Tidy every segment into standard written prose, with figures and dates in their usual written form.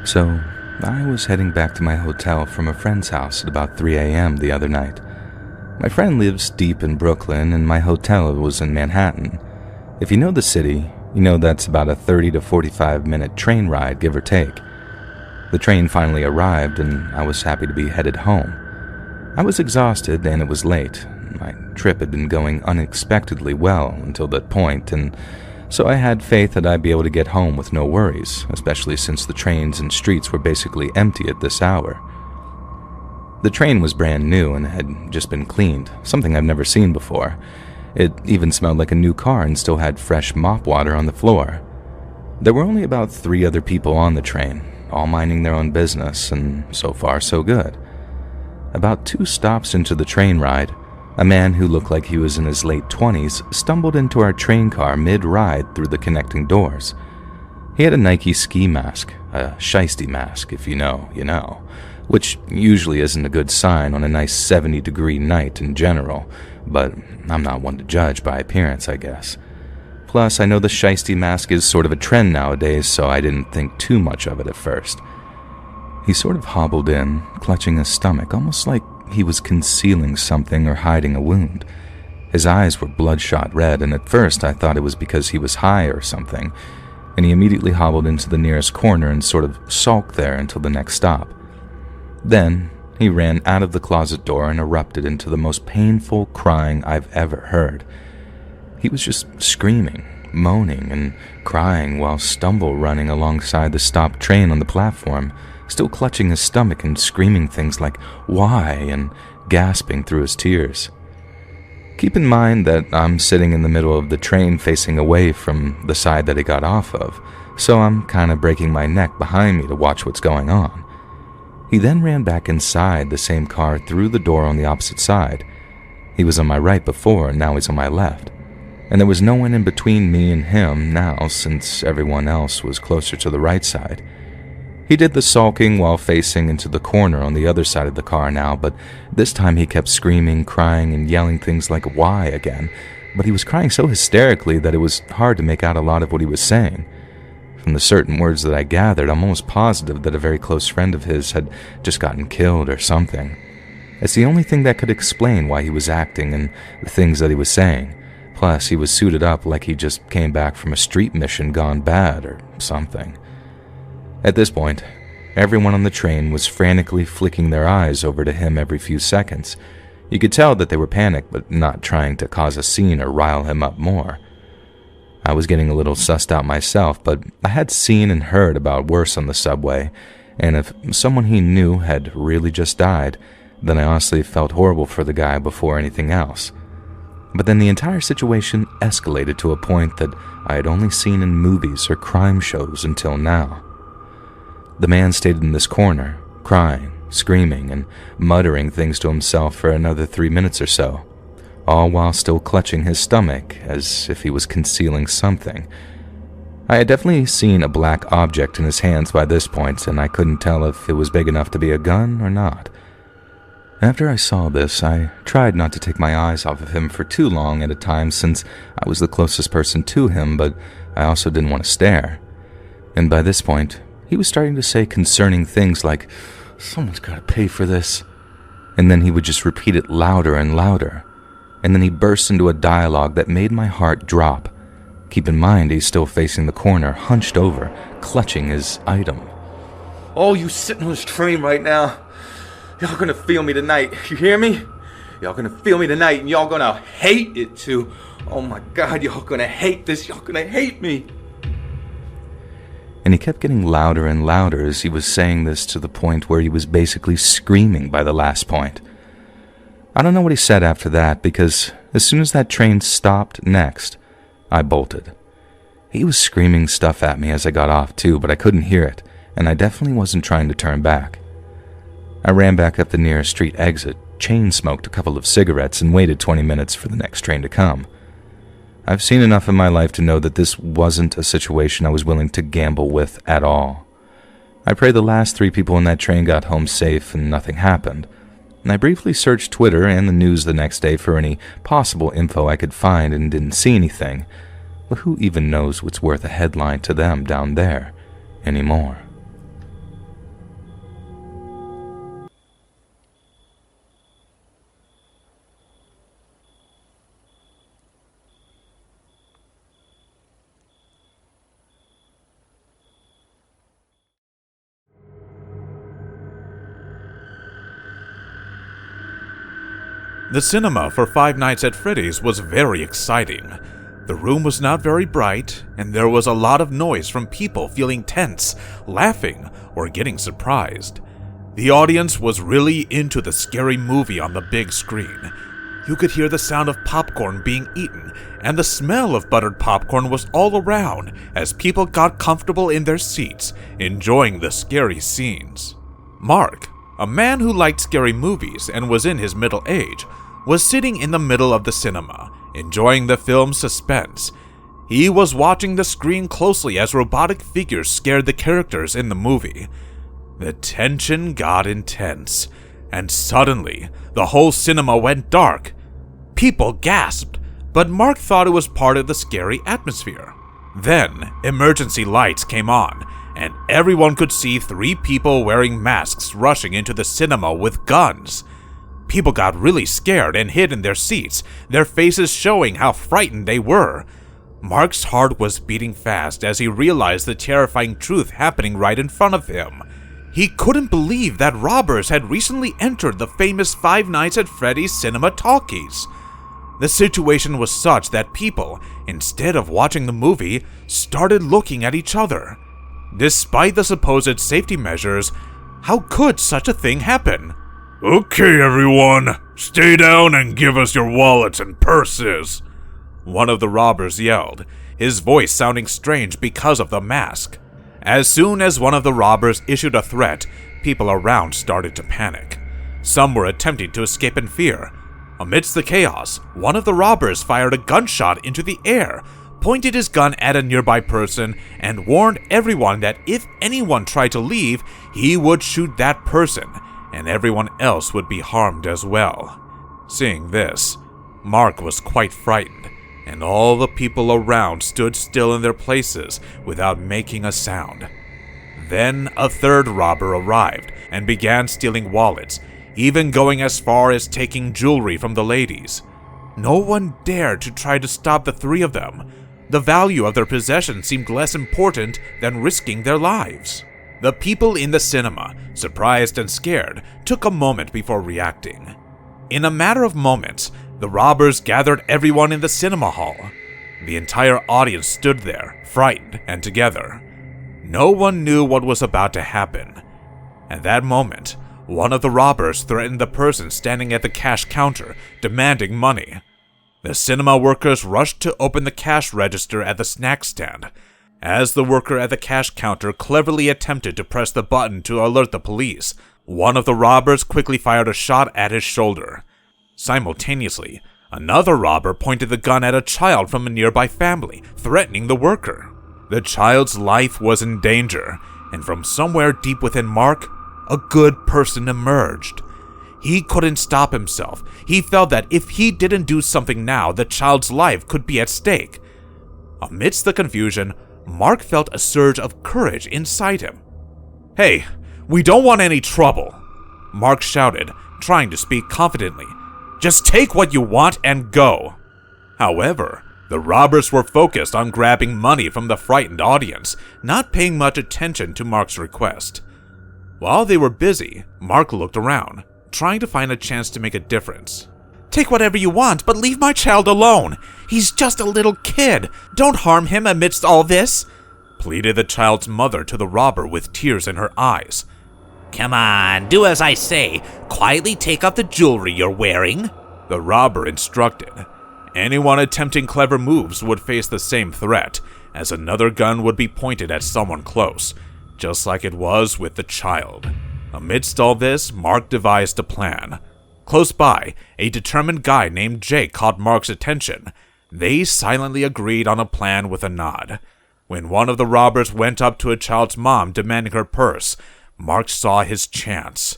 So, I was heading back to my hotel from a friend's house at about 3 a.m. the other night. My friend lives deep in Brooklyn, and my hotel was in Manhattan. If you know the city, you know that's about a 30 to 45-minute train ride, give or take. The train finally arrived, and I was happy to be headed home. I was exhausted, and it was late. My trip had been going unexpectedly well until that point, and so I had faith that I'd be able to get home with no worries, especially since the trains and streets were basically empty at this hour. The train was brand new and had just been cleaned, something I've never seen before. It even smelled like a new car and still had fresh mop water on the floor. There were only about 3 other people on the train, all minding their own business, and so far so good. About 2 stops into the train ride, a man who looked like he was in his late 20s stumbled into our train car mid-ride through the connecting doors. He had a Nike ski mask, a shiesty mask, if you know, you know, which usually isn't a good sign on a nice 70-degree night in general, but I'm not one to judge by appearance, I guess. Plus, I know the shiesty mask is sort of a trend nowadays, so I didn't think too much of it at first. He sort of hobbled in, clutching his stomach, almost like he was concealing something or hiding a wound. His eyes were bloodshot red, and at first I thought it was because he was high or something, and he immediately hobbled into the nearest corner and sort of sulked there until the next stop. Then, he ran out of the closet door and erupted into the most painful crying I've ever heard. He was just screaming, moaning, and crying while stumble running alongside the stopped train on the platform, still clutching his stomach and screaming things like, "Why?" and gasping through his tears. Keep in mind that I'm sitting in the middle of the train facing away from the side that he got off of, so I'm kind of breaking my neck behind me to watch what's going on. He then ran back inside the same car through the door on the opposite side. He was on my right before, and now he's on my left. And there was no one in between me and him now, since everyone else was closer to the right side. He did the sulking while facing into the corner on the other side of the car now, but this time he kept screaming, crying, and yelling things like "why" again, but he was crying so hysterically that it was hard to make out a lot of what he was saying. From the certain words that I gathered, I'm almost positive that a very close friend of his had just gotten killed or something. It's the only thing that could explain why he was acting and the things that he was saying. Plus, he was suited up like he just came back from a street mission gone bad or something. At this point, everyone on the train was frantically flicking their eyes over to him every few seconds. You could tell that they were panicked, but not trying to cause a scene or rile him up more. I was getting a little sussed out myself, but I had seen and heard about worse on the subway, and if someone he knew had really just died, then I honestly felt horrible for the guy before anything else. But then the entire situation escalated to a point that I had only seen in movies or crime shows until now. The man stayed in this corner, crying, screaming, and muttering things to himself for another 3 minutes or so, all while still clutching his stomach as if he was concealing something. I had definitely seen a black object in his hands by this point, and I couldn't tell if it was big enough to be a gun or not. After I saw this, I tried not to take my eyes off of him for too long at a time since I was the closest person to him, but I also didn't want to stare. And by this point, he was starting to say concerning things like, "Someone's got to pay for this." And then he would just repeat it louder and louder. And then he burst into a dialogue that made my heart drop. Keep in mind, he's still facing the corner, hunched over, clutching his item. "All you sitting on this train right now, y'all gonna feel me tonight. You hear me? Y'all gonna feel me tonight, and y'all gonna hate it too. Oh my God, y'all gonna hate this. Y'all gonna hate me." And he kept getting louder and louder as he was saying this to the point where he was basically screaming by the last point. I don't know what he said after that, because as soon as that train stopped next, I bolted. He was screaming stuff at me as I got off too, but I couldn't hear it, and I definitely wasn't trying to turn back. I ran back up the nearest street exit, chain smoked a couple of cigarettes, and waited 20 minutes for the next train to come. I've seen enough in my life to know that this wasn't a situation I was willing to gamble with at all. I pray the last 3 people in that train got home safe and nothing happened. And I briefly searched Twitter and the news the next day for any possible info I could find and didn't see anything. But who even knows what's worth a headline to them down there anymore? The cinema for Five Nights at Freddy's was very exciting. The room was not very bright, and there was a lot of noise from people feeling tense, laughing, or getting surprised. The audience was really into the scary movie on the big screen. You could hear the sound of popcorn being eaten, and the smell of buttered popcorn was all around as people got comfortable in their seats, enjoying the scary scenes. Mark, a man who liked scary movies and was in his middle age, was sitting in the middle of the cinema, enjoying the film's suspense. He was watching the screen closely as robotic figures scared the characters in the movie. The tension got intense, and suddenly, the whole cinema went dark. People gasped, but Mark thought it was part of the scary atmosphere. Then, emergency lights came on, and everyone could see 3 people wearing masks rushing into the cinema with guns. People got really scared and hid in their seats, their faces showing how frightened they were. Mark's heart was beating fast as he realized the terrifying truth happening right in front of him. He couldn't believe that robbers had recently entered the famous Five Nights at Freddy's cinema talkies. The situation was such that people, instead of watching the movie, started looking at each other. Despite the supposed safety measures, how could such a thing happen? Okay, everyone, stay down and give us your wallets and purses, one of the robbers yelled, his voice sounding strange because of the mask. As soon as one of the robbers issued a threat, people around started to panic. Some were attempting to escape in fear. Amidst the chaos, one of the robbers fired a gunshot into the air, pointed his gun at a nearby person, and warned everyone that if anyone tried to leave, he would shoot that person, and everyone else would be harmed as well. Seeing this, Mark was quite frightened, and all the people around stood still in their places without making a sound. Then a third robber arrived and began stealing wallets, even going as far as taking jewelry from the ladies. No one dared to try to stop the 3 of them. The value of their possessions seemed less important than risking their lives. The people in the cinema, surprised and scared, took a moment before reacting. In a matter of moments, the robbers gathered everyone in the cinema hall. The entire audience stood there, frightened and together. No one knew what was about to happen. At that moment, one of the robbers threatened the person standing at the cash counter, demanding money. The cinema workers rushed to open the cash register at the snack stand. As the worker at the cash counter cleverly attempted to press the button to alert the police, one of the robbers quickly fired a shot at his shoulder. Simultaneously, another robber pointed the gun at a child from a nearby family, threatening the worker. The child's life was in danger, and from somewhere deep within Mark, a good person emerged. He couldn't stop himself. He felt that if he didn't do something now, the child's life could be at stake. Amidst the confusion, Mark felt a surge of courage inside him. "Hey, we don't want any trouble," Mark shouted, trying to speak confidently. "Just take what you want and go." However, the robbers were focused on grabbing money from the frightened audience, not paying much attention to Mark's request. While they were busy, Mark looked around, trying to find a chance to make a difference. "Take whatever you want, but leave my child alone. He's just a little kid. Don't harm him amidst all this," pleaded the child's mother to the robber with tears in her eyes. "Come on, do as I say. Quietly take off the jewelry you're wearing," the robber instructed. Anyone attempting clever moves would face the same threat, as another gun would be pointed at someone close, just like it was with the child. Amidst all this, Mark devised a plan. Close by, a determined guy named Jake caught Mark's attention. They silently agreed on a plan with a nod. When one of the robbers went up to a child's mom demanding her purse, Mark saw his chance.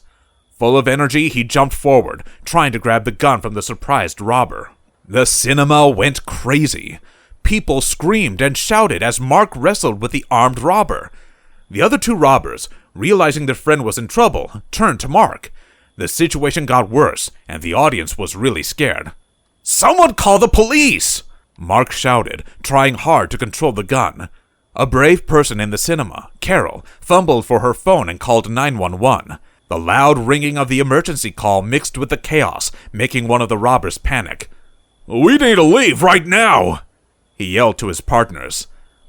Full of energy, he jumped forward, trying to grab the gun from the surprised robber. The cinema went crazy. People screamed and shouted as Mark wrestled with the armed robber. The other 2 robbers, realizing their friend was in trouble, turned to Mark. The situation got worse, and the audience was really scared. "Someone call the police!" Mark shouted, trying hard to control the gun. A brave person in the cinema, Carol, fumbled for her phone and called 911. The loud ringing of the emergency call mixed with the chaos, making one of the robbers panic. "We need to leave right now!" he yelled to his partners.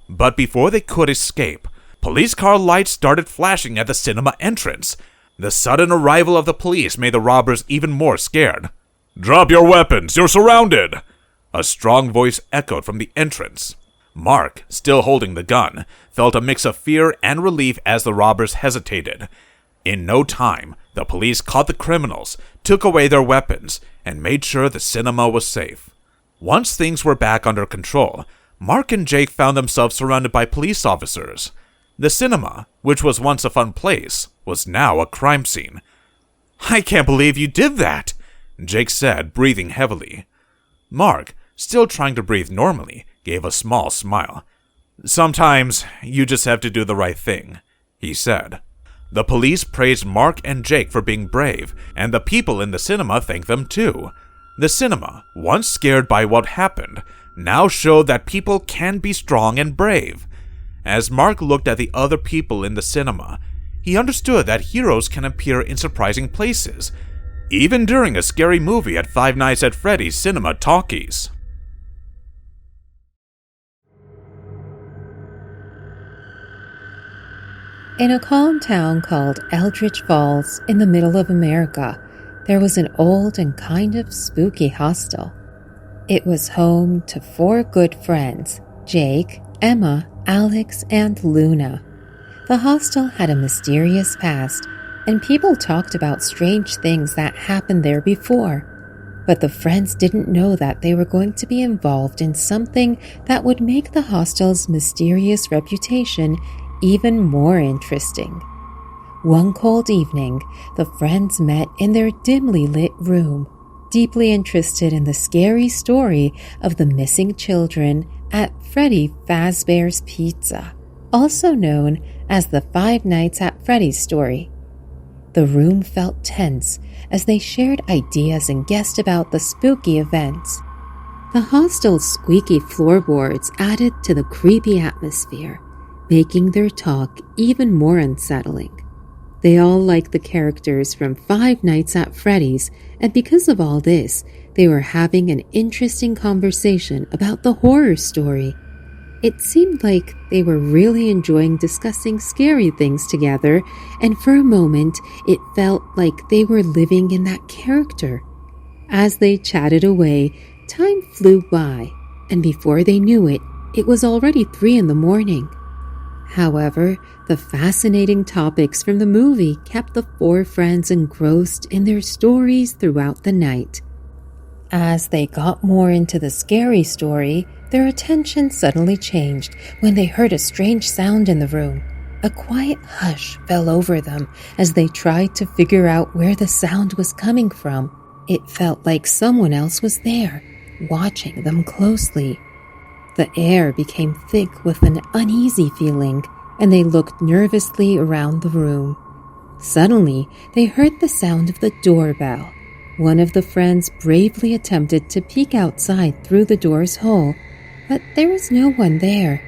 But before they could escape, police car lights started flashing at the cinema entrance. The sudden arrival of the police made the robbers even more scared. "Drop your weapons! You're surrounded!" A strong voice echoed from the entrance. Mark, still holding the gun, felt a mix of fear and relief as the robbers hesitated. In no time, the police caught the criminals, took away their weapons, and made sure the cinema was safe. Once things were back under control, Mark and Jake found themselves surrounded by police officers. The cinema, which was once a fun place, was now a crime scene. "I can't believe you did that," Jake said, breathing heavily. Mark, still trying to breathe normally, gave a small smile. "Sometimes you just have to do the right thing," he said. The police praised Mark and Jake for being brave, and the people in the cinema thanked them too. The cinema, once scared by what happened, now showed that people can be strong and brave. As Mark looked at the other people in the cinema, he understood that heroes can appear in surprising places, even during a scary movie at Five Nights at Freddy's Cinema Talkies. In a calm town called Eldridge Falls in the middle of America, there was an old and kind of spooky hostel. It was home to 4 good friends, Jake, Emma, Alex, and Luna. The hostel had a mysterious past, and people talked about strange things that happened there before. But the friends didn't know that they were going to be involved in something that would make the hostel's mysterious reputation even more interesting. One cold evening, the friends met in their dimly lit room, deeply interested in the scary story of the missing children at Freddy Fazbear's Pizza, also known as the Five Nights at Freddy's story. The room felt tense as they shared ideas and guessed about the spooky events. The hostel's squeaky floorboards added to the creepy atmosphere, making their talk even more unsettling. They all liked the characters from Five Nights at Freddy's, and because of all this, they were having an interesting conversation about the horror story. It seemed like they were really enjoying discussing scary things together, and for a moment, it felt like they were living in that character. As they chatted away, time flew by, and before they knew it, it was already 3 a.m. However, the fascinating topics from the movie kept the 4 friends engrossed in their stories throughout the night. As they got more into the scary story, their attention suddenly changed when they heard a strange sound in the room. A quiet hush fell over them as they tried to figure out where the sound was coming from. It felt like someone else was there, watching them closely. The air became thick with an uneasy feeling, and they looked nervously around the room. Suddenly, they heard the sound of the doorbell. One of the friends bravely attempted to peek outside through the door's hole, but there was no one there.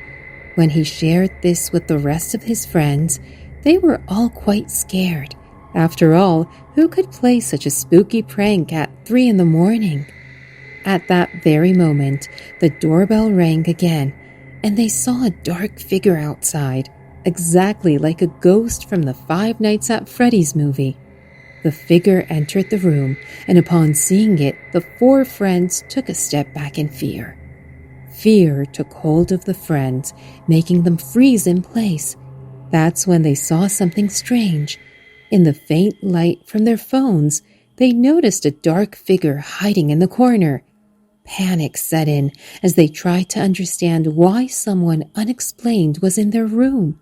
When he shared this with the rest of his friends, they were all quite scared. After all, who could play such a spooky prank at 3 a.m? At that very moment, the doorbell rang again, and they saw a dark figure outside, exactly like a ghost from the Five Nights at Freddy's movie. The figure entered the room, and upon seeing it, the 4 friends took a step back in fear. Fear took hold of the friends, making them freeze in place. That's when they saw something strange. In the faint light from their phones, they noticed a dark figure hiding in the corner. Panic set in as they tried to understand why someone unexplained was in their room.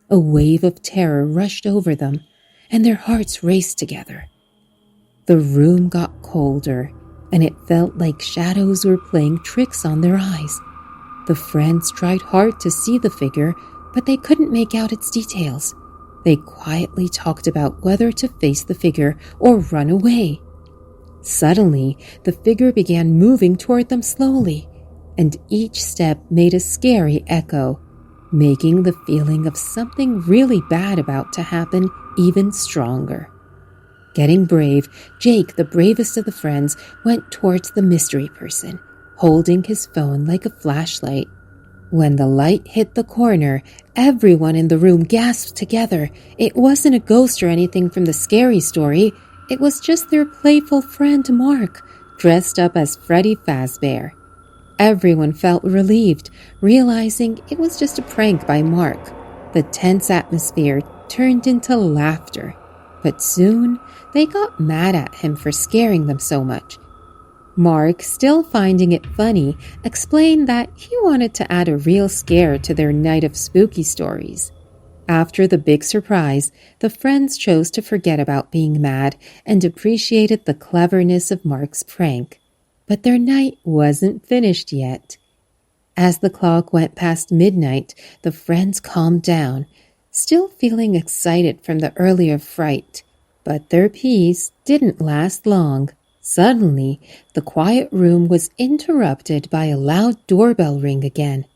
A wave of terror rushed over them, and their hearts raced together. The room got colder, and it felt like shadows were playing tricks on their eyes. The friends tried hard to see the figure, but they couldn't make out its details. They quietly talked about whether to face the figure or run away. Suddenly, the figure began moving toward them slowly, and each step made a scary echo, making the feeling of something really bad about to happen even stronger. Getting brave, Jake, the bravest of the friends, went towards the mystery person, holding his phone like a flashlight. When the light hit the corner, everyone in the room gasped together. It wasn't a ghost or anything from the scary story. It was just their playful friend Mark, dressed up as Freddy Fazbear. Everyone felt relieved, realizing it was just a prank by Mark. The tense atmosphere turned into laughter, but soon they got mad at him for scaring them so much. Mark, still finding it funny, explained that he wanted to add a real scare to their night of spooky stories. After the big surprise, the friends chose to forget about being mad and appreciated the cleverness of Mark's prank. But their night wasn't finished yet. As the clock went past midnight, the friends calmed down, still feeling excited from the earlier fright. But their peace didn't last long. Suddenly, the quiet room was interrupted by a loud doorbell ring again.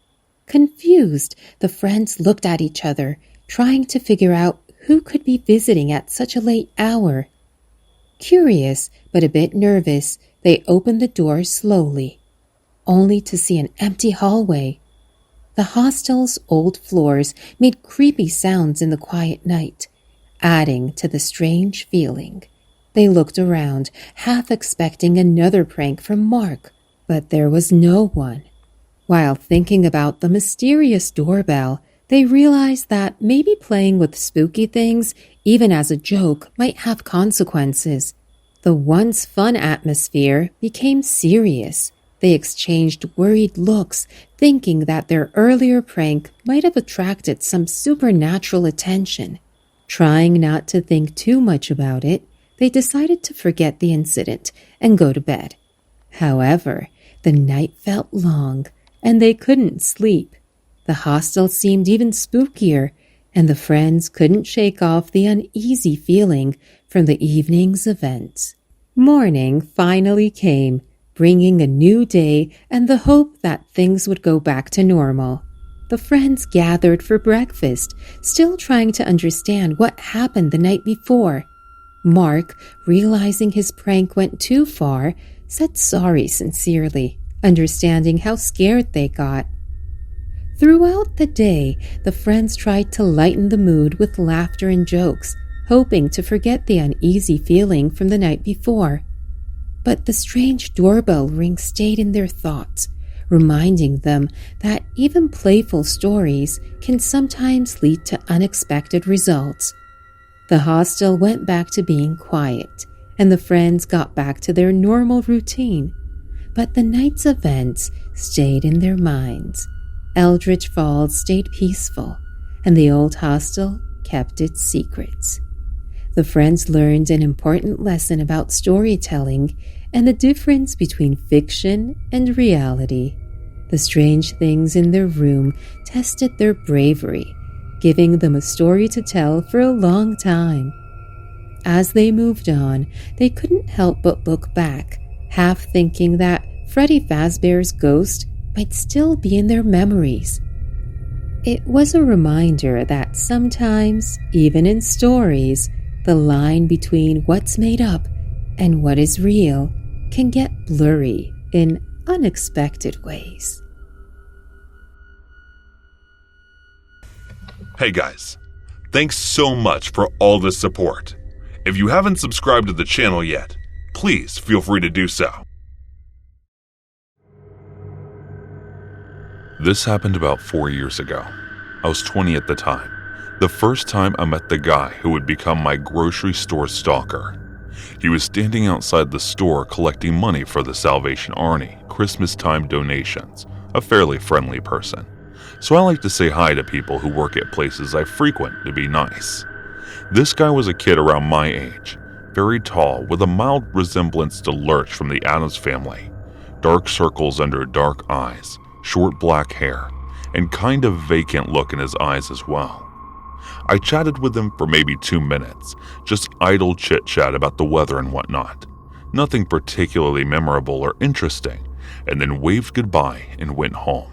Confused, the friends looked at each other, trying to figure out who could be visiting at such a late hour. Curious, but a bit nervous, they opened the door slowly, only to see an empty hallway. The hostel's old floors made creepy sounds in the quiet night, adding to the strange feeling. They looked around, half expecting another prank from Mark, but there was no one. While thinking about the mysterious doorbell, they realized that maybe playing with spooky things, even as a joke, might have consequences. The once fun atmosphere became serious. They exchanged worried looks, thinking that their earlier prank might have attracted some supernatural attention. Trying not to think too much about it, they decided to forget the incident and go to bed. However, the night felt long, and they couldn't sleep. The hostel seemed even spookier, and the friends couldn't shake off the uneasy feeling from the evening's events. Morning finally came, bringing a new day and the hope that things would go back to normal. The friends gathered for breakfast, still trying to understand what happened the night before. Mark, realizing his prank went too far, said sorry sincerely, understanding how scared they got. Throughout the day, the friends tried to lighten the mood with laughter and jokes, hoping to forget the uneasy feeling from the night before. But the strange doorbell ring stayed in their thoughts, reminding them that even playful stories can sometimes lead to unexpected results. The hostel went back to being quiet, and the friends got back to their normal routine. But the night's events stayed in their minds. Eldritch Falls stayed peaceful, and the old hostel kept its secrets. The friends learned an important lesson about storytelling and the difference between fiction and reality. The strange things in their room tested their bravery, giving them a story to tell for a long time. As they moved on, they couldn't help but look back, half thinking that Freddy Fazbear's ghost might still be in their memories. It was a reminder that sometimes, even in stories, the line between what's made up and what is real can get blurry in unexpected ways. Hey guys, thanks so much for all the support. If you haven't subscribed to the channel yet, please feel free to do so. This happened about 4 years ago. I was 20 at the time. The first time I met the guy who would become my grocery store stalker. He was standing outside the store collecting money for the Salvation Army Christmas time donations, a fairly friendly person. So I like to say hi to people who work at places I frequent to be nice. This guy was a kid around my age, very tall with a mild resemblance to Lurch from the Addams Family, dark circles under dark eyes, short black hair, and kind of vacant look in his eyes as well. I chatted with him for maybe 2 minutes, just idle chit-chat about the weather and whatnot. Nothing particularly memorable or interesting, and then waved goodbye and went home.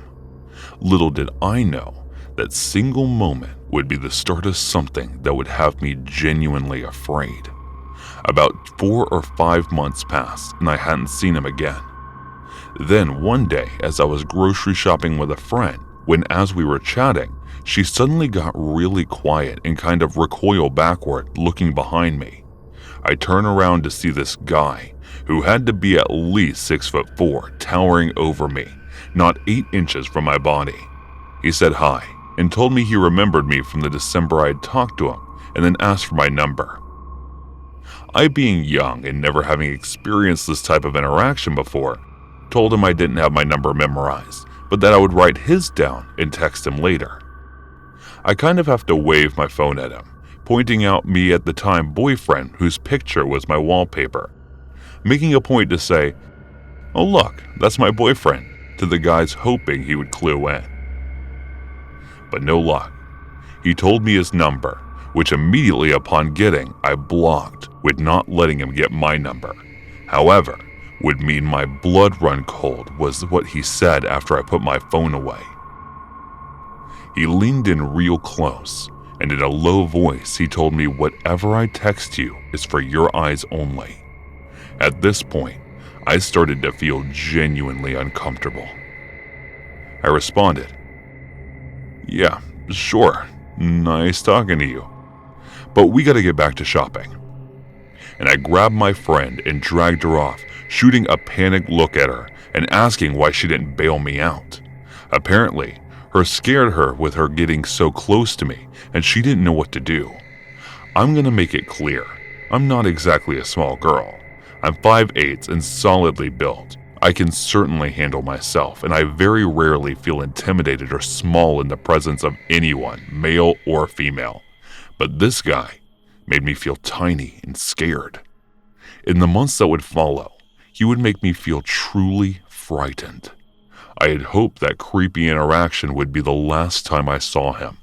Little did I know that single moment would be the start of something that would have me genuinely afraid. About 4 or 5 months passed and I hadn't seen him again. Then one day, as I was grocery shopping with a friend, when as we were chatting, she suddenly got really quiet and kind of recoiled backward, looking behind me. I turn around to see this guy, who had to be at least 6'4", towering over me, not 8 inches from my body. He said hi and told me he remembered me from the December I'd talked to him, and then asked for my number. I, being young and never having experienced this type of interaction before, told him I didn't have my number memorized, but that I would write his down and text him later. I kind of have to wave my phone at him, pointing out me at the time boyfriend whose picture was my wallpaper, making a point to say, "Oh look, that's my boyfriend," to the guys, hoping he would clue in. But no luck. He told me his number, which immediately upon getting, I blocked, with not letting him get my number. However, would mean my blood run cold was what he said after I put my phone away. He leaned in real close, and in a low voice he told me, "Whatever I text you is for your eyes only." At this point, I started to feel genuinely uncomfortable. I responded, "Yeah, sure, nice talking to you, but we gotta get back to shopping." And I grabbed my friend and dragged her off, shooting a panicked look at her and asking why she didn't bail me out. Apparently, her scared her with her getting so close to me, and she didn't know what to do. I'm gonna make it clear, I'm not exactly a small girl. I'm 5'8" and solidly built. I can certainly handle myself, and I very rarely feel intimidated or small in the presence of anyone, male or female. But this guy made me feel tiny and scared. In the months that would follow, he would make me feel truly frightened. I had hoped that creepy interaction would be the last time I saw him,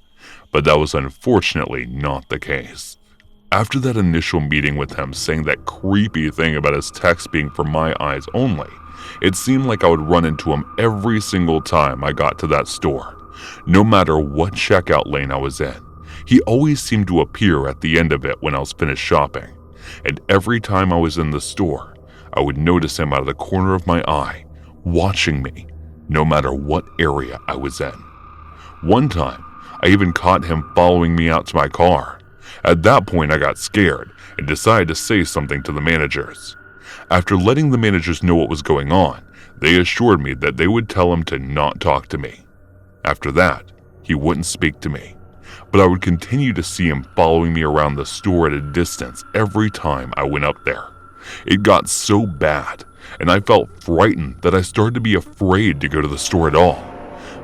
but that was unfortunately not the case. After that initial meeting with him saying that creepy thing about his text being for my eyes only, it seemed like I would run into him every single time I got to that store, no matter what checkout lane I was in. He always seemed to appear at the end of it when I was finished shopping, and every time I was in the store, I would notice him out of the corner of my eye, watching me, no matter what area I was in. One time, I even caught him following me out to my car. At that point, I got scared and decided to say something to the managers. After letting the managers know what was going on, they assured me that they would tell him to not talk to me. After that, he wouldn't speak to me, but I would continue to see him following me around the store at a distance every time I went up there. It got so bad, and I felt frightened that I started to be afraid to go to the store at all.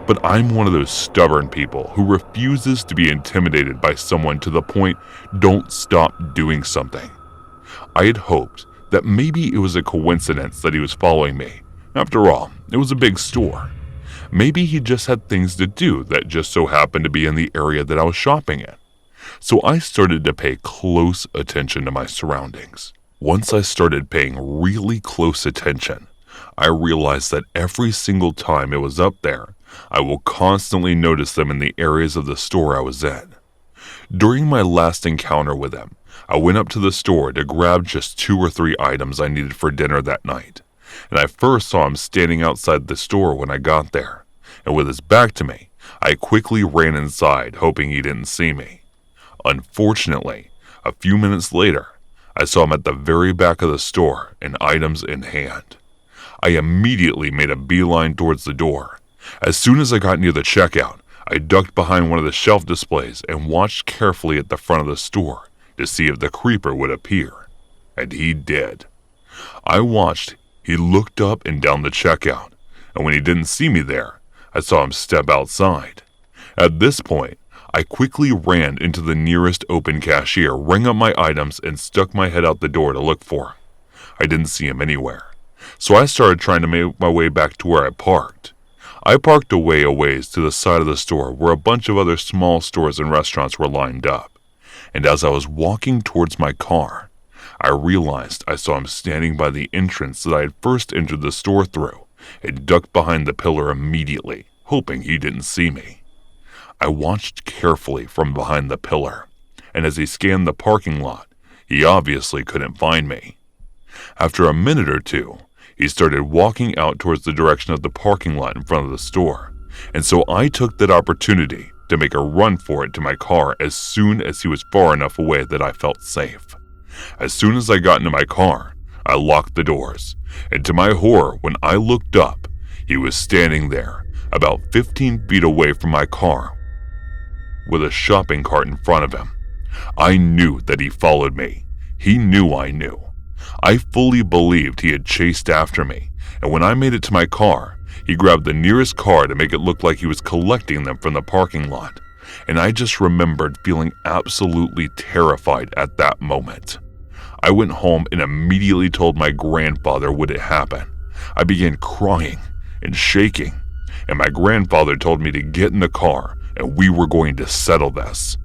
But I'm one of those stubborn people who refuses to be intimidated by someone to the point, don't stop doing something. I had hoped that maybe it was a coincidence that he was following me. After all, it was a big store. Maybe he just had things to do that just so happened to be in the area that I was shopping in. So I started to pay close attention to my surroundings. Once I started paying really close attention, I realized that every single time it was up there, I will constantly notice them in the areas of the store I was in. During my last encounter with him, I went up to the store to grab just 2 or 3 items I needed for dinner that night, and I first saw him standing outside the store when I got there, and with his back to me, I quickly ran inside, hoping he didn't see me. Unfortunately, a few minutes later, I saw him at the very back of the store and items in hand. I immediately made a beeline towards the door. As soon as I got near the checkout, I ducked behind one of the shelf displays and watched carefully at the front of the store to see if the creeper would appear. And he did. I watched. He looked up and down the checkout, and when he didn't see me there, I saw him step outside. At this point, I quickly ran into the nearest open cashier, rang up my items, and stuck my head out the door to look for him. I didn't see him anywhere, so I started trying to make my way back to where I parked. I parked away a ways to the side of the store where a bunch of other small stores and restaurants were lined up, and as I was walking towards my car, I realized I saw him standing by the entrance that I had first entered the store through and ducked behind the pillar immediately, hoping he didn't see me. I watched carefully from behind the pillar, and as he scanned the parking lot, He obviously couldn't find me. After a minute or two, he started walking out towards the direction of the parking lot in front of the store, and so I took that opportunity to make a run for it to my car as soon as he was far enough away that I felt safe. As soon as I got into my car, I locked the doors, and to my horror, when I looked up, he was standing there, about 15 feet away from my car, with a shopping cart in front of him. I knew that he followed me. He knew I knew. I fully believed he had chased after me, and when I made it to my car, he grabbed the nearest car to make it look like he was collecting them from the parking lot, and I just remembered feeling absolutely terrified at that moment. I went home and immediately told my grandfather what had happened. I began crying and shaking, and my grandfather told me to get in the car and we were going to settle this.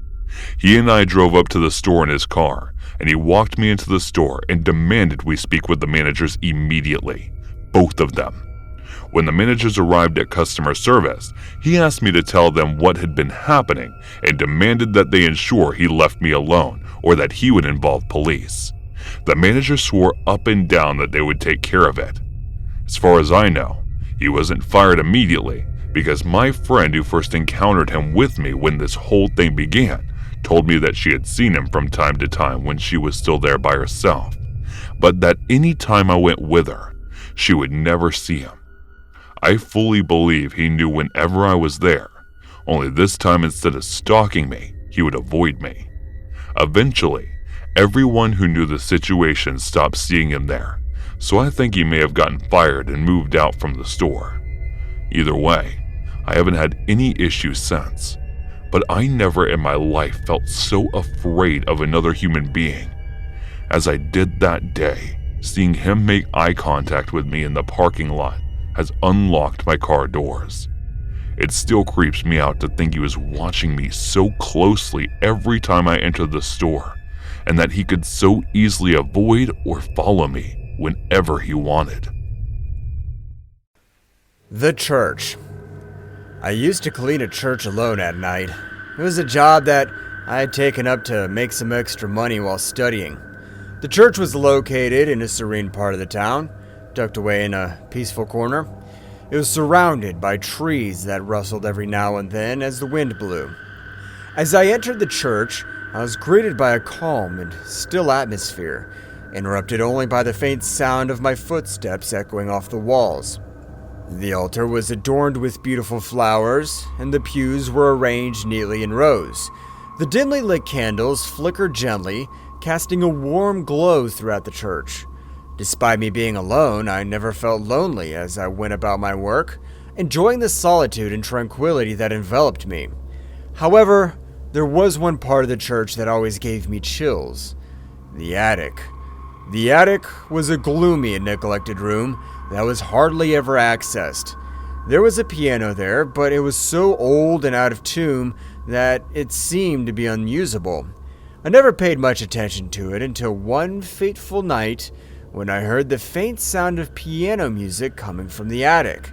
He and I drove up to the store in his car, and he walked me into the store and demanded we speak with the managers immediately, both of them. When the managers arrived at customer service, he asked me to tell them what had been happening and demanded that they ensure he left me alone or that he would involve police. The manager swore up and down that they would take care of it. As far as I know, he wasn't fired immediately because my friend who first encountered him with me when this whole thing began told me that she had seen him from time to time when she was still there by herself, but that any time I went with her, she would never see him. I fully believe he knew whenever I was there, only this time instead of stalking me, he would avoid me. Eventually, everyone who knew the situation stopped seeing him there, so I think he may have gotten fired and moved out from the store. Either way, I haven't had any issues since, but I never in my life felt so afraid of another human being as I did that day. Seeing him make eye contact with me in the parking lot has unlocked my car doors. It still creeps me out to think he was watching me so closely every time I entered the store, and that he could so easily avoid or follow me whenever he wanted. The church. I used to clean a church alone at night. It was a job that I had taken up to make some extra money while studying. The church was located in a serene part of the town, tucked away in a peaceful corner. It was surrounded by trees that rustled every now and then as the wind blew. As I entered the church, I was greeted by a calm and still atmosphere, interrupted only by the faint sound of my footsteps echoing off the walls. The altar was adorned with beautiful flowers, and the pews were arranged neatly in rows. The dimly lit candles flickered gently, casting a warm glow throughout the church. Despite me being alone, I never felt lonely as I went about my work, enjoying the solitude and tranquility that enveloped me. However, there was one part of the church that always gave me chills. The attic. The attic was a gloomy and neglected room that was hardly ever accessed. There was a piano there, but it was so old and out of tune that it seemed to be unusable. I never paid much attention to it until one fateful night when I heard the faint sound of piano music coming from the attic.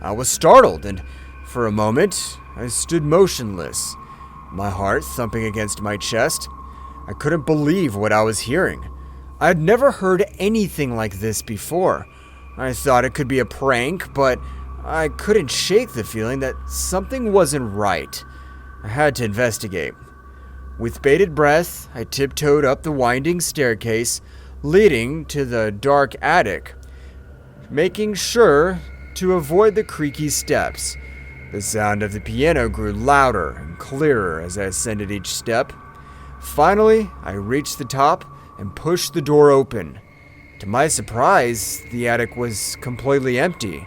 I was startled, and for a moment, I stood motionless, my heart thumping against my chest. I couldn't believe what I was hearing. I had never heard anything like this before. I thought it could be a prank, but I couldn't shake the feeling that something wasn't right. I had to investigate. With bated breath, I tiptoed up the winding staircase leading to the dark attic, making sure to avoid the creaky steps. The sound of the piano grew louder and clearer as I ascended each step. Finally, I reached the top and pushed the door open. To my surprise, the attic was completely empty.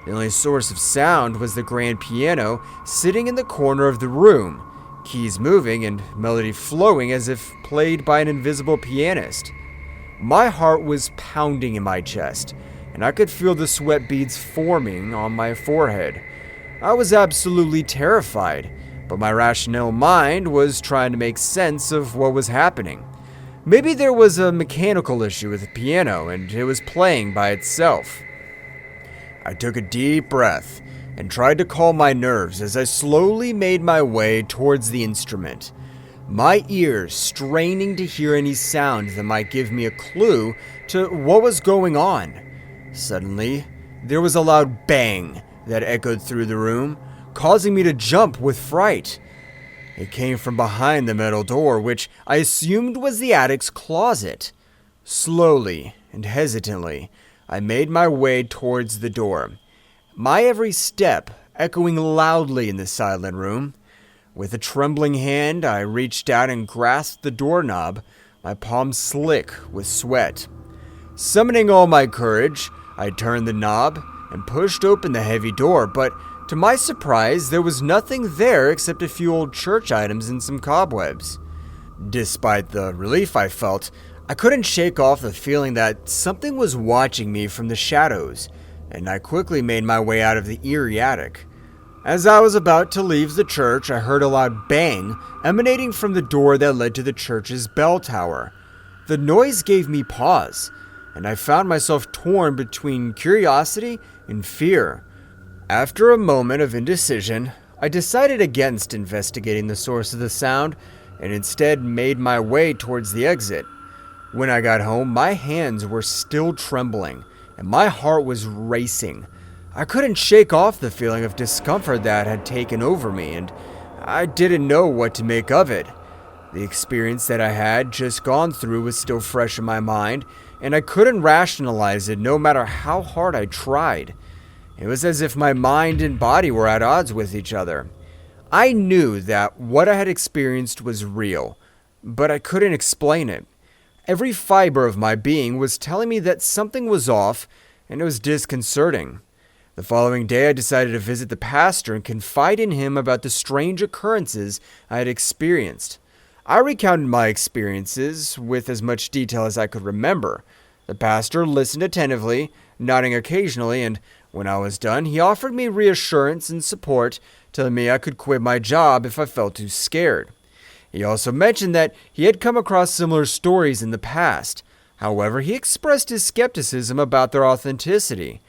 The only source of sound was the grand piano sitting in the corner of the room, keys moving and melody flowing as if played by an invisible pianist. My heart was pounding in my chest, and I could feel the sweat beads forming on my forehead. I was absolutely terrified, but my rational mind was trying to make sense of what was happening. Maybe there was a mechanical issue with the piano, and it was playing by itself. I took a deep breath and tried to calm my nerves as I slowly made my way towards the instrument. my ears straining to hear any sound that might give me a clue to what was going on. Suddenly, there was a loud bang that echoed through the room, causing me to jump with fright. It came from behind the metal door, which I assumed was the attic's closet. Slowly and hesitantly, I made my way towards the door, my every step echoing loudly in the silent room. With a trembling hand, I reached out and grasped the doorknob, my palms slick with sweat. Summoning all my courage, I turned the knob and pushed open the heavy door, but to my surprise, there was nothing there except a few old church items and some cobwebs. Despite the relief I felt, I couldn't shake off the feeling that something was watching me from the shadows, and I quickly made my way out of the eerie attic. As I was about to leave the church, I heard a loud bang emanating from the door that led to the church's bell tower. The noise gave me pause, and I found myself torn between curiosity and fear. After a moment of indecision, I decided against investigating the source of the sound and instead made my way towards the exit. When I got home, my hands were still trembling and my heart was racing. I couldn't shake off the feeling of discomfort that had taken over me, and I didn't know what to make of it. The experience that I had just gone through was still fresh in my mind, and I couldn't rationalize it no matter how hard I tried. It was as if my mind and body were at odds with each other. I knew that what I had experienced was real, but I couldn't explain it. Every fiber of my being was telling me that something was off, and it was disconcerting. The following day, I decided to visit the pastor and confide in him about the strange occurrences I had experienced. I recounted my experiences with as much detail as I could remember. The pastor listened attentively, nodding occasionally, and when I was done, he offered me reassurance and support, telling me I could quit my job if I felt too scared. He also mentioned that he had come across similar stories in the past. However, he expressed his skepticism about their authenticity.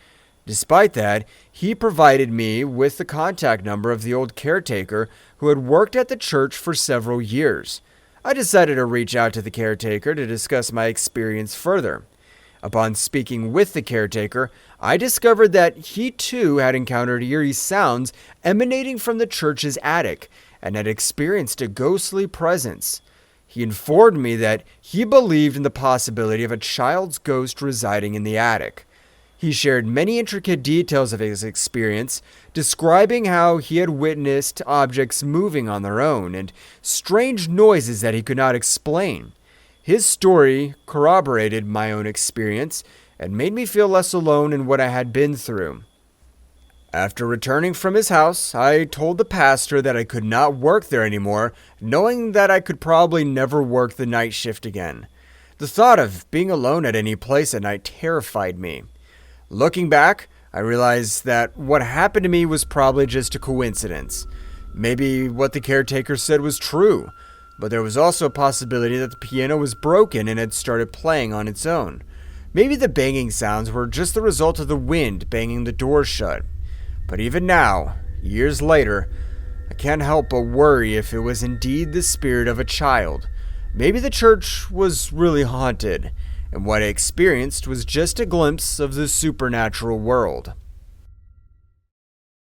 Despite that, he provided me with the contact number of the old caretaker who had worked at the church for several years. I decided to reach out to the caretaker to discuss my experience further. Upon speaking with the caretaker, I discovered that he too had encountered eerie sounds emanating from the church's attic and had experienced a ghostly presence. He informed me that he believed in the possibility of a child's ghost residing in the attic. He shared many intricate details of his experience, describing how he had witnessed objects moving on their own and strange noises that he could not explain. His story corroborated my own experience and made me feel less alone in what I had been through. After returning from his house, I told the pastor that I could not work there anymore, knowing that I could probably never work the night shift again. The thought of being alone at any place at night terrified me. Looking back, I realized that what happened to me was probably just a coincidence. Maybe what the caretaker said was true, but there was also a possibility that the piano was broken and had started playing on its own. Maybe the banging sounds were just the result of the wind banging the door shut. But even now, years later, I can't help but worry if it was indeed the spirit of a child. Maybe the church was really haunted, and what I experienced was just a glimpse of the supernatural world.